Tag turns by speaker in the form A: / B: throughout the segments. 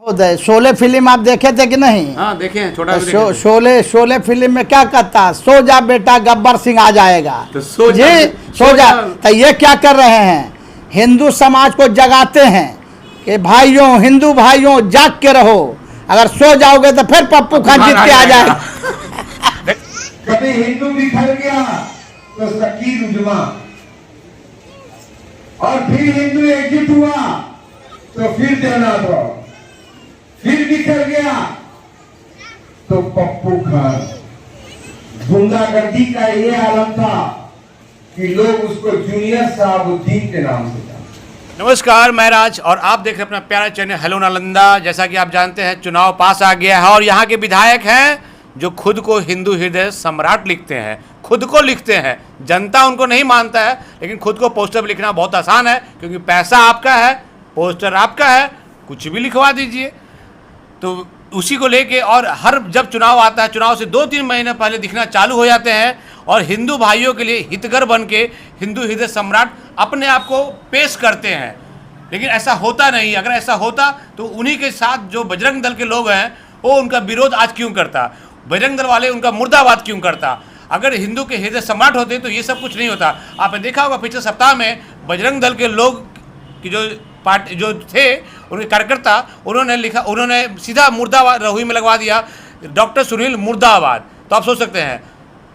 A: Sholay film आप देखे थे कि नहीं?
B: हाँ देखे हैं, छोटा भी देखे थे।
A: शोले फिल्म में क्या कहता है, सो जा बेटा गब्बर सिंह आ जाएगा।
B: तो सो जा,
A: जी सो जा। तो ये क्या कर रहे हैं, हिंदू समाज को जगाते हैं कि भाइयों, हिंदू भाइयों जाग के रहो, अगर सो जाओगे तो फिर पप्पू खान जीत के आ जाएगा।
C: कभी हिंदू बिखर गया तो सकीर उजमा, और फिर हिंदू एकजुट हुआ तो फिर देना दो, फिर बिखर गया तो पप्पू खान। गुंडागर्दी का ये आलम था कि लोग उसको जूनियर साहबुद्दीन के नाम से जानते।
B: नमस्कार, मैं राज और आप देख रहे हैं अपना प्यारा चैनल हेलो नालंदा। जैसा कि आप जानते हैं चुनाव पास आ गया है और यहाँ के विधायक हैं जो खुद को हिंदू हृदय सम्राट लिखते हैं, खुद को लिखते हैं। जनता उनको नहीं मानता है, लेकिन खुद को पोस्टर पर लिखना बहुत आसान है क्योंकि पैसा आपका है, पोस्टर आपका है, कुछ भी लिखवा दीजिए। तो उसी को लेके और हर जब चुनाव आता है, चुनाव से 2-3 महीने पहले दिखना चालू हो जाते हैं और हिंदू भाइयों के लिए हितगर बन के हिंदू हृदय सम्राट अपने आप को पेश करते हैं। लेकिन ऐसा होता नहीं। अगर ऐसा होता तो उन्हीं के साथ जो बजरंग दल के लोग हैं वो उनका विरोध आज क्यों करता, बजरंग दल वाले उनका मुर्दाबाद क्यों करता। अगर हिंदू के हृदय सम्राट होते तो ये सब कुछ नहीं होता। आपने देखा होगा पिछले सप्ताह में बजरंग दल के लोग की जो पार्टी जो थे, उनके कार्यकर्ता, उन्होंने सीधा मुर्दाबाद रहुई में लगवा दिया, डॉक्टर सुनील मुर्दाबाद। तो आप सोच सकते हैं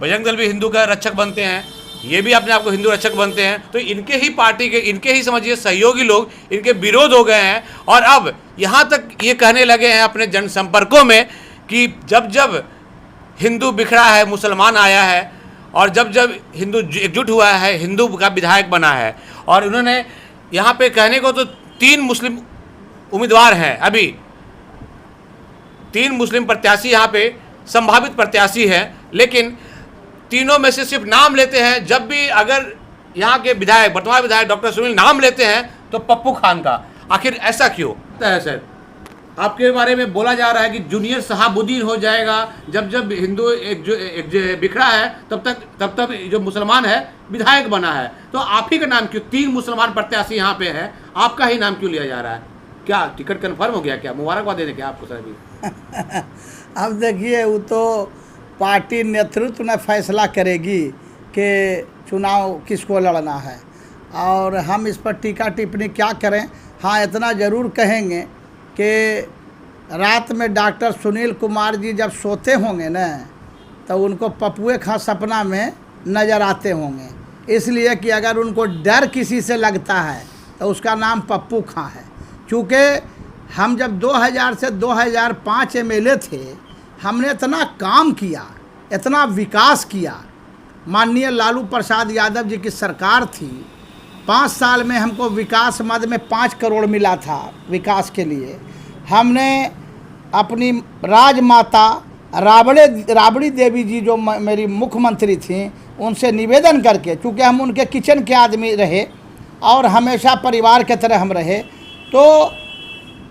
B: बजरंग दल भी हिंदू का रक्षक बनते हैं, ये भी अपने आप को हिंदू रक्षक बनते हैं। तो इनके ही पार्टी के, इनके ही समझिए सहयोगी लोग इनके विरोध हो गए हैं और अब यहाँ तक ये कहने लगे हैं अपने जनसंपर्कों में कि जब जब हिंदू बिखरा है, मुसलमान आया है और जब जब हिंदू एकजुट हुआ है, हिंदू का विधायक बना है। और उन्होंने यहाँ पे कहने को तो 3 मुस्लिम उम्मीदवार हैं, अभी 3 मुस्लिम प्रत्याशी यहाँ पे संभावित प्रत्याशी हैं, लेकिन तीनों में से सिर्फ नाम लेते हैं। जब भी अगर यहाँ के विधायक, वर्तमान विधायक डॉक्टर सुनील नाम लेते हैं तो पप्पू खान का। आखिर ऐसा क्यों है सर? आपके बारे में बोला जा रहा है कि जूनियर साहबुद्दीन हो जाएगा। जब जब हिंदू एक बिखरा है तब तक जो मुसलमान है विधायक बना है। तो आप ही का नाम क्यों, 3 मुसलमान प्रत्याशी यहाँ पे है, आपका ही नाम क्यों लिया जा रहा है? क्या टिकट कंफर्म हो गया? क्या मुबारकबाद देने क्या आपको सर भी?
A: अब देखिए, वो तो पार्टी नेतृत्व ने फैसला करेगी कि चुनाव किसको लड़ना है और हम इस पर टीका टिप्पणी क्या करें। हाँ, इतना ज़रूर कहेंगे कि रात में डॉक्टर सुनील कुमार जी जब सोते होंगे न तो उनको पप्पुए खां सपना में नज़र आते होंगे, इसलिए कि अगर उनको डर किसी से लगता है तो उसका नाम पप्पू खां है। क्योंकि हम जब 2000 से 2005 एमएलए थे, हमने इतना काम किया, इतना विकास किया। माननीय लालू प्रसाद यादव जी की सरकार थी, 5 साल में हमको विकास मद में 5 करोड़ मिला था विकास के लिए। हमने अपनी राजमाता राबड़ी देवी जी जो मेरी मुख्यमंत्री थी, उनसे निवेदन करके, चूँकि हम उनके किचन के आदमी रहे और हमेशा परिवार के तरह हम रहे, तो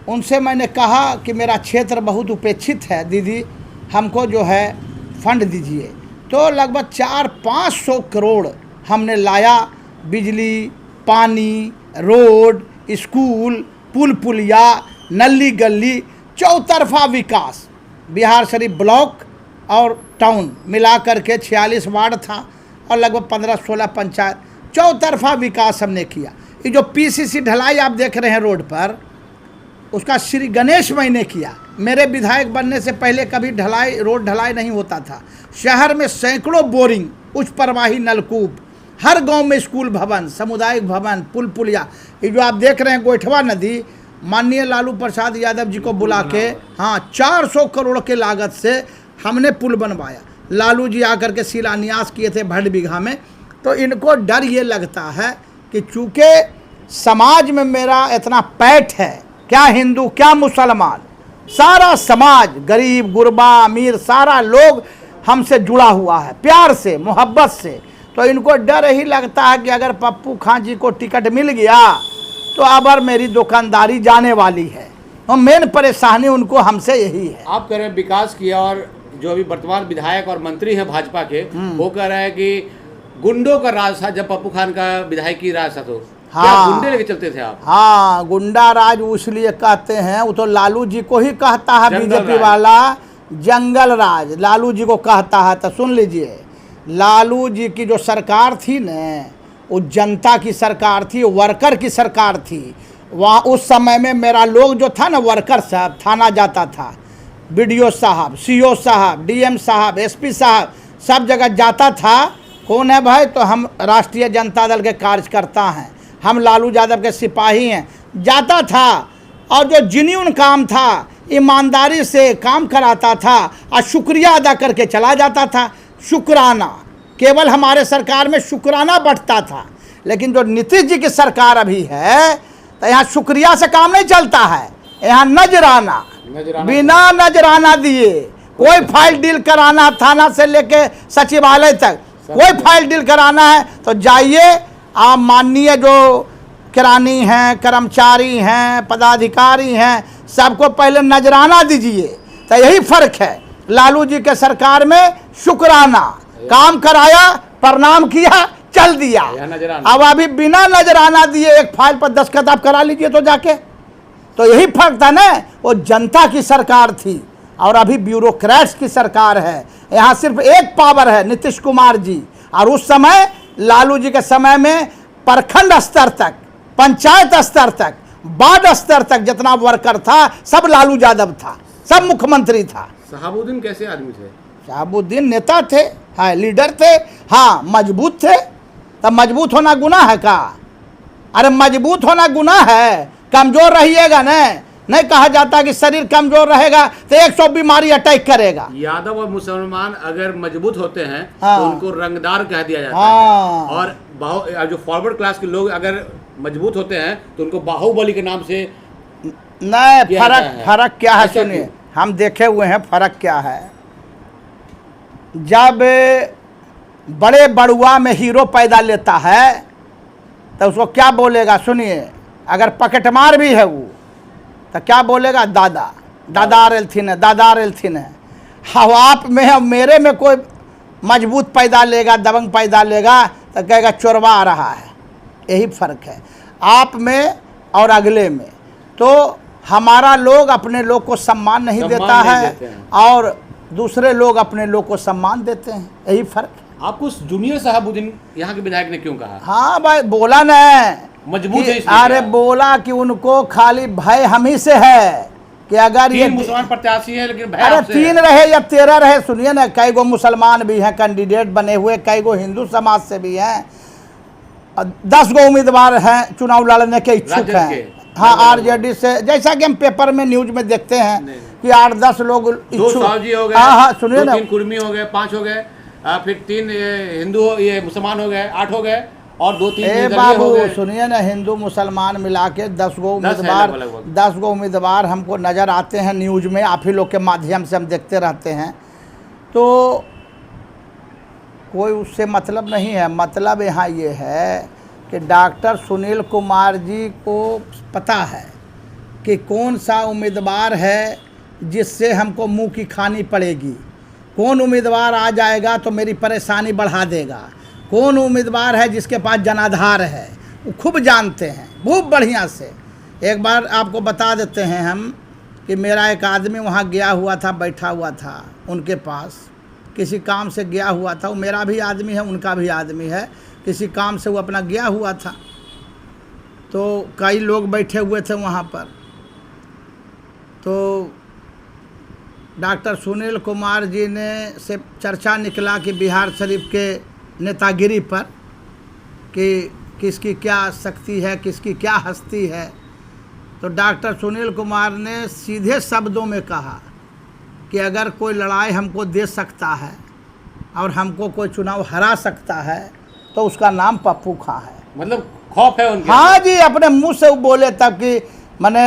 A: उनसे मैंने कहा कि मेरा क्षेत्र बहुत उपेक्षित है दीदी, हमको जो है फंड दीजिए। तो लगभग 400-500 करोड़ हमने लाया। बिजली, पानी, रोड, स्कूल, पुल पुलिया, नली गली, चौतरफा विकास। बिहार शरीफ ब्लॉक और टाउन मिला करके 46 वार्ड था और लगभग 15-16 पंचायत, चौतरफा विकास हमने किया। ये जो पीसीसी ढलाई आप देख रहे हैं रोड पर, उसका श्री गणेश मैंने किया। मेरे विधायक बनने से पहले कभी रोड ढलाई नहीं होता था। शहर में सैकड़ों बोरिंग, उच्च प्रवाही नलकूप, हर गांव में स्कूल भवन, सामुदायिक भवन, पुल पुलिया। ये जो आप देख रहे हैं गोइठवा नदी, माननीय लालू प्रसाद यादव जी को बुला के, हाँ, 400 करोड़ के लागत से हमने पुल बनवाया। लालू जी आकर के शिलान्यास किए थे भड़ बीघा में। तो इनको डर ये लगता है कि चूँकि समाज में मेरा इतना पैठ है, क्या हिंदू क्या मुसलमान, सारा समाज, गरीब गुरबा अमीर, सारा लोग हमसे जुड़ा हुआ है प्यार से, मोहब्बत से। तो इनको डर ही लगता है कि अगर पप्पू खां जी को टिकट मिल गया तो अब मेरी दुकानदारी जाने वाली है। और मेन परेशानी उनको हमसे यही है।
B: आप कह रहे हैं विकास किया और जो अभी वर्तमान विधायक और मंत्री हैं भाजपा के, वो कह रहे हैं कि गुंडों का राज था जब पप्पू खान का विधायकी राज था। तो क्या
A: हाँ।
B: गुंडे लेके चलते थे आप?
A: हाँ, गुंडा राज इसलिए कहते हैं, वो तो लालू जी को ही कहता है,
B: जंगल
A: बीजेपी
B: राज।
A: वाला जंगल राज लालू जी को कहता है। तो सुन लीजिए, लालू जी की जो सरकार थी न, वो जनता की सरकार थी, वर्कर की सरकार थी। वहाँ उस समय में मेरा लोग जो था ना, वर्कर साहब, थाना जाता था, बीडीओ साहब, सीओ साहब, डीएम साहब, एसपी साहब, सब जगह जाता था। कौन है भाई? तो हम राष्ट्रीय जनता दल के कार्यकर्ता हैं, हम लालू यादव के सिपाही हैं। जाता था और जो जेन्युइन काम था, ईमानदारी से काम कराता था और शुक्रिया अदा करके चला जाता था। शुक्राना, केवल हमारे सरकार में शुक्राना बढ़ता था। लेकिन जो नीतीश जी की सरकार अभी है, तो यहाँ शुक्रिया से काम नहीं चलता है, यहाँ नजराना, बिना नजराना दिए कोई फाइल डील कराना, थाना से लेके सचिवालय तक कोई फाइल डील कराना है तो जाइए आप, माननीय जो किरानी हैं, कर्मचारी हैं, पदाधिकारी हैं, सबको पहले नजराना दीजिए। तो यही फर्क है, लालू जी के सरकार में शुक्राना, काम कराया, प्रणाम किया, चल दिया। अब अभी बिना नजराना दिए एक फाइल पर दस्तखत आप करा लीजिए तो जाके। तो यही फर्क था ना, वो जनता की सरकार थी और अभी ब्यूरोक्रेट्स की सरकार है। यहाँ सिर्फ एक पावर है, नीतीश कुमार जी। और उस समय लालू जी के समय में प्रखंड स्तर तक, पंचायत स्तर तक, वार्ड स्तर तक जितना वर्कर था सब लालू यादव था, सब मुख्यमंत्री था।
B: शहाबुद्दीन कैसे आदमी थे?
A: शहाबुद्दीन नेता थे, हाँ, लीडर थे, हाँ, मजबूत थे। तब मजबूत होना गुनाह है का? अरे मजबूत होना गुनाह है, कमजोर रहिएगा न, नहीं कहा जाता कि शरीर कमजोर रहेगा तो 100 बीमारी अटैक करेगा।
B: यादव और मुसलमान अगर मजबूत होते हैं
A: हाँ।
B: तो उनको रंगदार कह दिया जाता
A: हाँ।
B: है, और जो फॉरवर्ड क्लास के लोग अगर मजबूत होते हैं तो उनको बाहुबली के नाम से
A: नहीं,
B: किया जाता है।
A: फर्क क्या है?
B: ऐसा
A: सुनिए,
B: क्यों?
A: हम देखे हुए हैं फर्क क्या है। जब बड़े बड़ुआ में हीरो पैदा लेता है तो उसको क्या बोलेगा? सुनिए, अगर पकटमार भी है वो तो क्या बोलेगा? दादा, दादा रेलथिन है, दादा रेलथिन है। हाँ, आप में और मेरे में कोई मजबूत पैदा लेगा, दबंग पैदा लेगा तो कहेगा चोरवा आ रहा है। यही फर्क है आप में और अगले में। तो हमारा लोग अपने लोग को सम्मान नहीं देता है और दूसरे लोग अपने लोग को सम्मान देते हैं, यही फर्क है।
B: आपको जूनियर शहाबुद्दीन यहाँ के विधायक ने क्यों कहा?
A: हाँ भाई, बोला न,
B: मजबूत है इसलिए
A: अरे
B: क्या?
A: बोला कि उनको खाली भय हम ही से है कि अगर ये
B: 3 मुसलमान प्रत्याशी है लेकिन भय
A: अरे
B: आपसे
A: 3
B: है।
A: रहे या 13 रहे, सुनिए ना, कई गो मुसलमान भी हैं कैंडिडेट बने हुए, कई गो हिंदू समाज से भी हैं, 10 गो उम्मीदवार हैं चुनाव लड़ने के इच्छुक
B: राजद
A: हैं।
B: के?
A: हाँ, आरजेडी से, जैसा कि हम पेपर में न्यूज में देखते हैं
B: नहीं।
A: कि 8-10 लोग
B: 2 सावजी हो गए,
A: हाँ हाँ, सुनिए ना,
B: 3 कुर्मी हो गए, 5 हो गए, फिर 3 हिंदू ये मुसलमान हो गए, 8 हो गए, और 2-3
A: ए
B: निर्दलीय
A: बाबू
B: हो गए।
A: सुनिए ना, हिंदू मुसलमान मिला के 10 गो
B: 10 है
A: उम्मीदवार,
B: लगभग।
A: 10 गो उम्मीदवार हमको नज़र आते हैं न्यूज में, आप ही लोग के माध्यम से हम देखते रहते हैं। तो कोई उससे मतलब नहीं है। मतलब यहाँ ये है कि डॉक्टर सुनील कुमार जी को पता है कि कौन सा उम्मीदवार है जिससे हमको मुंह की खानी पड़ेगी, कौन उम्मीदवार आ जाएगा तो मेरी परेशानी बढ़ा देगा, कौन उम्मीदवार है जिसके पास जनाधार है, वो खूब जानते हैं बहुत बढ़िया से। एक बार आपको बता देते हैं हम कि मेरा एक आदमी वहाँ गया हुआ था, बैठा हुआ था उनके पास, किसी काम से गया हुआ था। वो मेरा भी आदमी है, उनका भी आदमी है, किसी काम से वो अपना गया हुआ था। तो कई लोग बैठे हुए थे वहाँ पर। तो डॉक्टर सुनील कुमार जी ने से चर्चा निकला कि बिहार शरीफ के नेतागिरी पर कि किसकी क्या शक्ति है, किसकी क्या हस्ती है। तो डॉक्टर सुनील कुमार ने सीधे शब्दों में कहा कि अगर कोई लड़ाई हमको दे सकता है और हमको कोई चुनाव हरा सकता है तो उसका नाम पप्पू खां है।
B: मतलब खौफ है उनके?
A: हाँ जी, अपने मुंह से वो बोले तब कि मैंने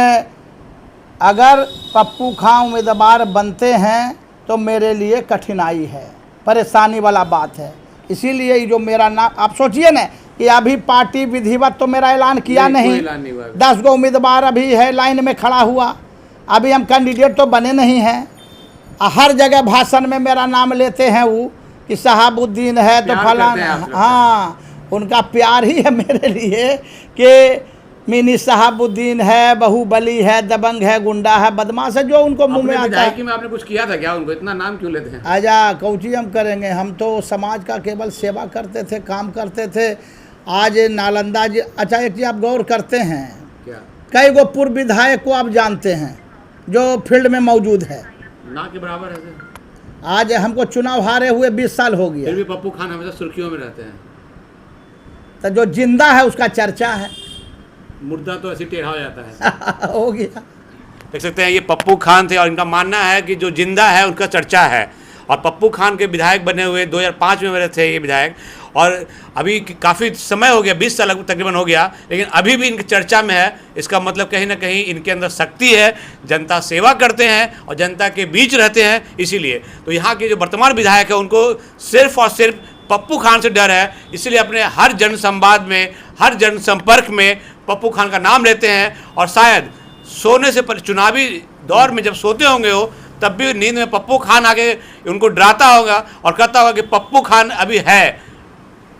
A: अगर पप्पू खां उम्मीदवार बनते हैं तो मेरे लिए कठिनाई है, परेशानी वाला बात है। इसीलिए ये जो मेरा नाम, आप सोचिए ना कि अभी पार्टी विधिवत तो मेरा ऐलान किया नहीं, 10 गो उम्मीदवार अभी है लाइन में खड़ा हुआ, अभी हम कैंडिडेट तो बने नहीं हैं। हर जगह भाषण में मेरा नाम लेते हैं वो कि शहाबुद्दीन है तो फलाना, हाँ, उनका प्यार ही है मेरे लिए कि मिनी शहाबुद्दीन है, बाहुबली है, दबंग है, गुंडा है, बदमाश है, जो उनको मुंह में
B: अपने
A: आता है।
B: विधायकी में आपने कुछ किया था क्या? उनको इतना नाम क्यों लेते हैं?
A: आजा कौची हम करेंगे, हम तो समाज का केवल सेवा करते थे, काम करते थे। आज नालंदा जी, अच्छा एक चीज़ आप गौर करते हैं,
B: क्या?
A: कई गो पूर्व विधायक को आप जानते हैं जो फील्ड में मौजूद है।
B: ना के बराबर है।
A: आज हमको चुनाव हारे हुए 20 साल हो गया,
B: फिर भी पप्पू खान हमेशा सुर्खियों में रहते हैं।
A: तो जो जिंदा है उसका चर्चा है।
B: मुर्दा तो ऐसे टेढ़ा हो जाता है।
A: हो गया।
B: देख सकते हैं ये पप्पू खान थे और इनका मानना है कि जो जिंदा है उनका चर्चा है। और पप्पू खान के विधायक बने हुए 2005 में मेरे थे ये विधायक, और अभी काफ़ी समय हो गया, 20 साल तकरीबन हो गया, लेकिन अभी भी इनकी चर्चा में है। इसका मतलब कहीं ना कहीं इनके अंदर शक्ति है, जनता सेवा करते हैं और जनता के बीच रहते हैं। इसीलिए तो यहाँ के जो वर्तमान विधायक है उनको सिर्फ और सिर्फ पप्पू खान से डर है, इसलिए अपने हर जन संवाद में, हर जन संपर्क में पप्पू खान का नाम लेते हैं। और शायद सोने से चुनावी दौर में जब सोते होंगे वो, तब भी नींद में पप्पू खान आके उनको डराता होगा और कहता होगा कि पप्पू खान अभी है,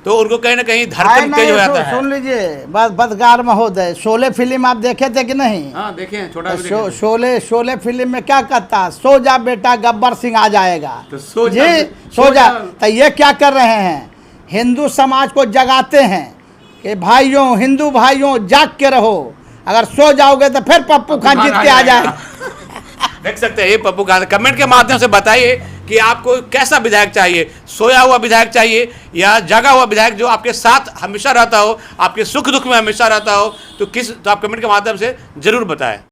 B: तो उनको कहीं ना कहीं धड़कन तेज हो जाता है।
A: सुन लीजिए बस बदकार महोदय, शोले फिल्म आप देखे थे कि नहीं?
B: हाँ देखे हैं, छोटा भी देखे थे।
A: शोले फिल्म में क्या कहता, सो जा बेटा गब्बर सिंह आ जाएगा।
B: तो सो जा,
A: जी
B: सो
A: सो जा।
B: जा।
A: तो ये क्या कर रहे हैं, हिंदू समाज को जगाते हैं कि भाइयों, हिंदू भाइयों जाग के रहो, अगर सो जाओगे तो फिर पप्पू खान जीत के आ जाएगा।
B: देख सकते हैं ये पप्पू खान। कमेंट के माध्यम से बताइए कि आपको कैसा विधायक चाहिए, सोया हुआ विधायक चाहिए या जगा हुआ विधायक जो आपके साथ हमेशा रहता हो, आपके सुख दुख में हमेशा रहता हो। तो आप कमेंट के माध्यम से जरूर बताएं।